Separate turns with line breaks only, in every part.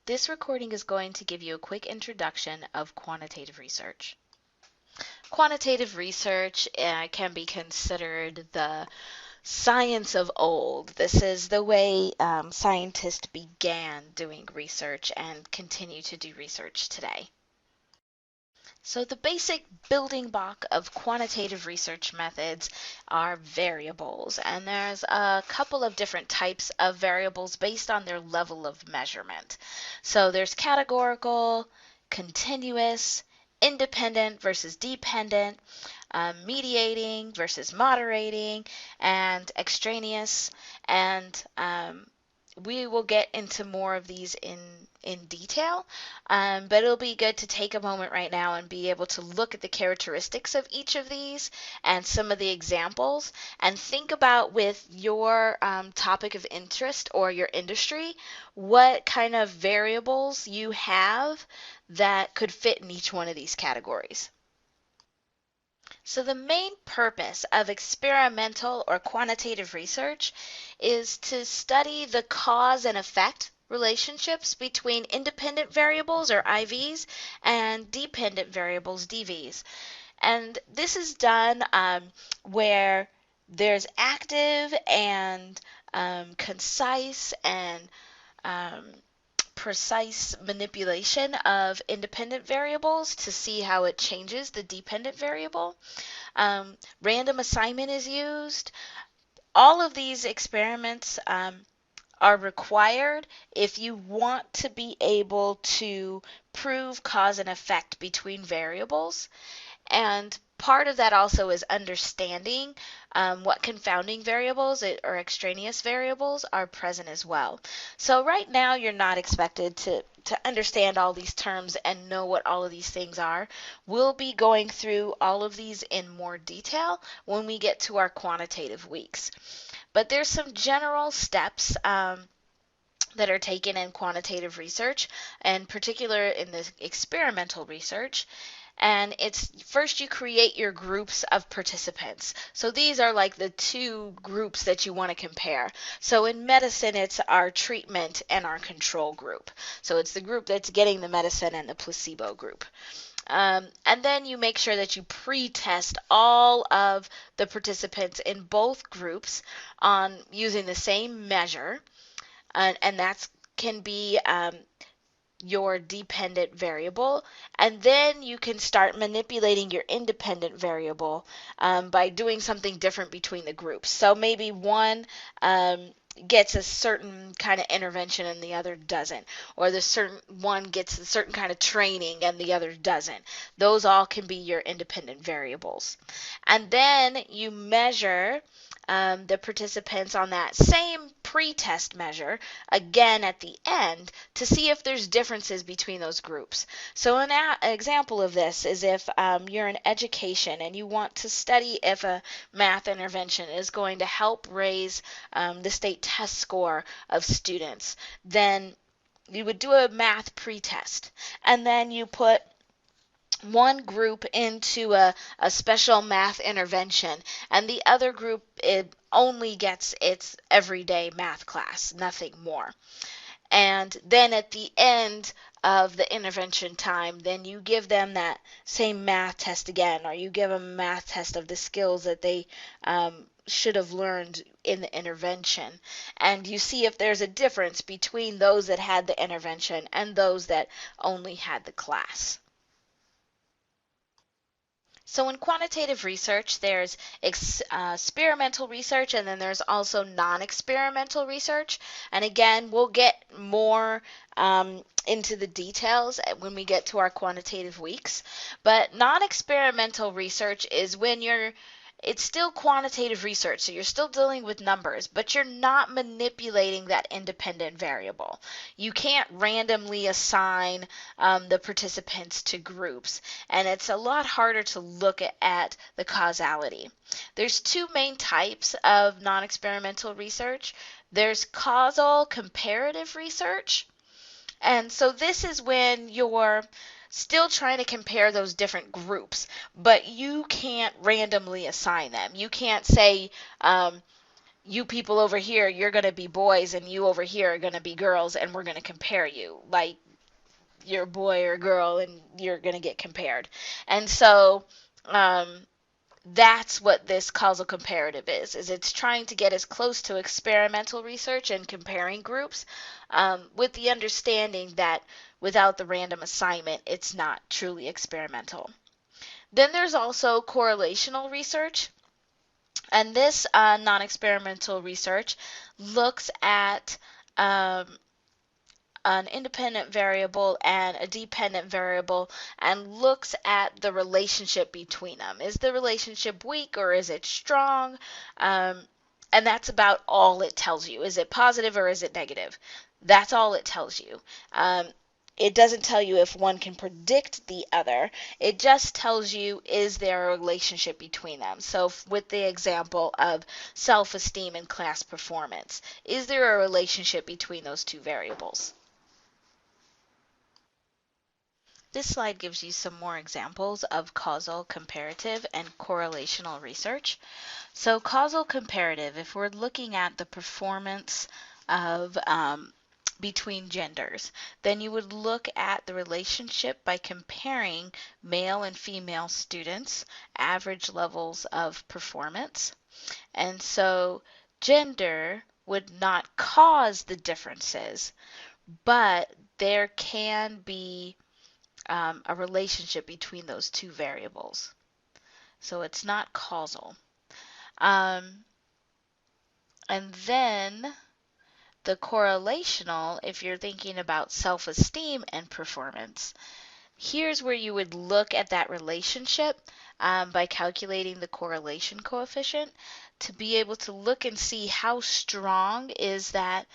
This recording is going to give you a quick introduction of quantitative research. Quantitative research can be considered the science of old. This is the way scientists began doing research and continue to do research today. So the basic building block of quantitative research methods are variables, and there's a couple of different types of variables based on their level of measurement. So there's categorical, continuous, independent versus dependent, mediating versus moderating, and extraneous, and we will get into more of these in detail, but it'll be good to take a moment right now and be able to look at the characteristics of each of these and some of the examples, and think about with your topic of interest or your industry what kind of variables you have that could fit in each one of these categories. So the main purpose of experimental or quantitative research is to study the cause and effect relationships between independent variables or IVs and dependent variables DVs. And this is done where there's active and concise and um, precise manipulation of independent variables to see how it changes the dependent variable. Random assignment is used. All of these experiments are required if you want to be able to prove cause and effect between variables. And part of that also is understanding what confounding variables or extraneous variables are present as well. So right now you're not expected to understand all these terms and know what all of these things are. We'll be going through all of these in more detail when we get to our quantitative weeks. But there's some general steps that are taken in quantitative research, in particular in the experimental research. And it's first you create your groups of participants. So these are like the two groups that you want to compare. So in medicine, it's our treatment and our control group. So it's the group that's getting the medicine and the placebo group. And then you make sure that you pre-test all of the participants in both groups on using the same measure, and that can be your dependent variable, and then you can start manipulating your independent variable by doing something different between the groups. So maybe one gets a certain kind of intervention and the other doesn't, or the certain one gets a certain kind of training and the other doesn't. Those all can be your independent variables. And then you measure the participants on that same pre-test measure again at the end to see if there's differences between those groups. So an example of this is if you're in education and you want to study if a math intervention is going to help raise the state test score of students, then you would do a math pre-test, and then you put one group into a special math intervention, and the other group only gets its everyday math class, nothing more. And then at the end of the intervention time, then you give them that same math test again, or you give them a math test of the skills that they should have learned in the intervention. And you see if there's a difference between those that had the intervention and those that only had the class. So in quantitative research, there's experimental research, and then there's also non-experimental research. And again, we'll get more into the details when we get to our quantitative weeks. But non-experimental research is when it's still quantitative research, so you're still dealing with numbers, but you're not manipulating that independent variable. You can't randomly assign the participants to groups, and it's a lot harder to look at the causality. There's two main types of non-experimental research. There's causal comparative research, and so this is when you're still trying to compare those different groups, but you can't randomly assign them. You can't say you people over here, you're going to be boys, and you over here are going to be girls, and we're going to compare you. Like, you're a boy or girl, and you're going to get compared. And so, um, that's what this causal comparative is it's trying to get as close to experimental research and comparing groups, with the understanding that without the random assignment, it's not truly experimental. Then there's also correlational research, and this non-experimental research looks at um, an independent variable and a dependent variable and looks at the relationship between them. Is the relationship weak or is it strong? Um, and that's about all it tells you. Is it positive or is it negative? That's all it tells you. It doesn't tell you if one can predict the other. It just tells you, is there a relationship between them? So with the example of self-esteem and class performance, is there a relationship between those two variables? This slide gives you some more examples of causal, comparative, and correlational research. So causal comparative, if we're looking at the performance of between genders, then you would look at the relationship by comparing male and female students' average levels of performance. And so gender would not cause the differences, but there can be a relationship between those two variables. So it's not causal. Um, and then the correlational, if you're thinking about self-esteem and performance, here's where you would look at that relationship by calculating the correlation coefficient to be able to look and see how strong is that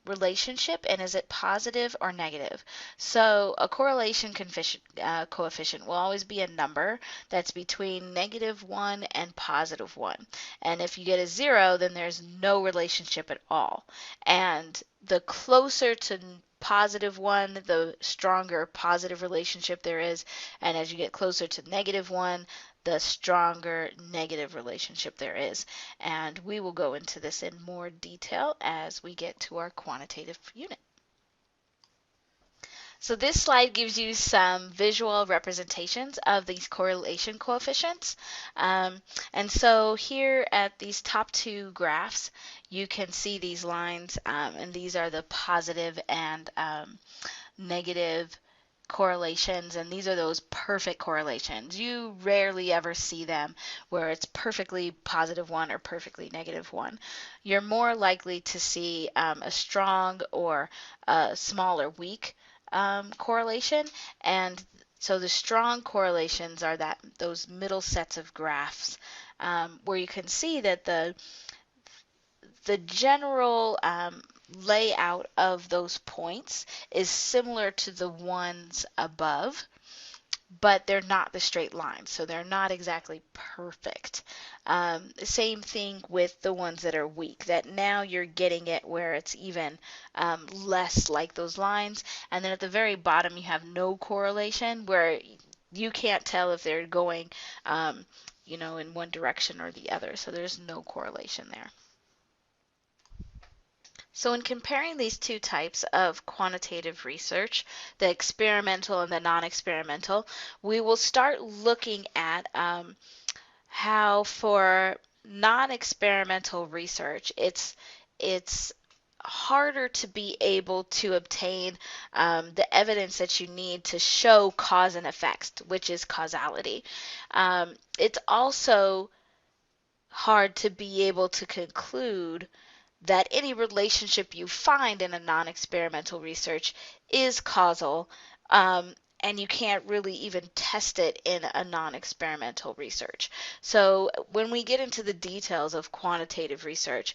relationship, and is it positive or negative. So a correlation coefficient will always be a number that's between -1 and +1. And if you get a 0, then there's no relationship at all. And the closer to +1, the stronger positive relationship there is. And as you get closer to -1, the stronger negative relationship there is. And we will go into this in more detail as we get to our quantitative unit. So this slide gives you some visual representations of these correlation coefficients. And so here at these top two graphs, you can see these lines, and these are the positive and negative correlations, and these are those perfect correlations. You rarely ever see them where it's perfectly +1 or perfectly -1. You're more likely to see a strong or a small or weak correlation, and so the strong correlations are those middle sets of graphs, where you can see that the general layout of those points is similar to the ones above, but they're not the straight lines, so they're not exactly perfect. Same thing with the ones that are weak, that now you're getting it where it's even less like those lines. And then at the very bottom, you have no correlation, where you can't tell if they're going, in one direction or the other. So there's no correlation there. So in comparing these two types of quantitative research, the experimental and the non-experimental, we will start looking at how for non-experimental research, it's harder to be able to obtain the evidence that you need to show cause and effect, which is causality. It's also hard to be able to conclude that any relationship you find in a non-experimental research is causal, and you can't really even test it in a non-experimental research. So when we get into the details of quantitative research,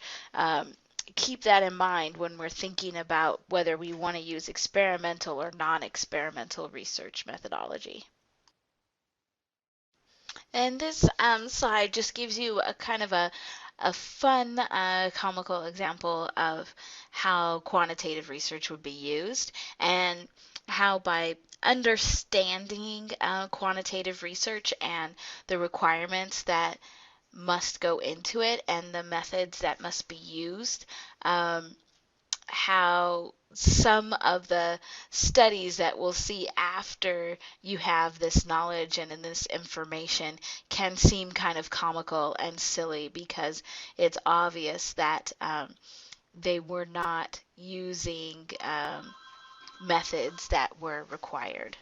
keep that in mind when we're thinking about whether we want to use experimental or non-experimental research methodology. And this slide just gives you a kind of a fun, comical example of how quantitative research would be used, and how by understanding quantitative research and the requirements that must go into it and the methods that must be used. How some of the studies that we'll see after you have this knowledge and in this information can seem kind of comical and silly because it's obvious that they were not using methods that were required.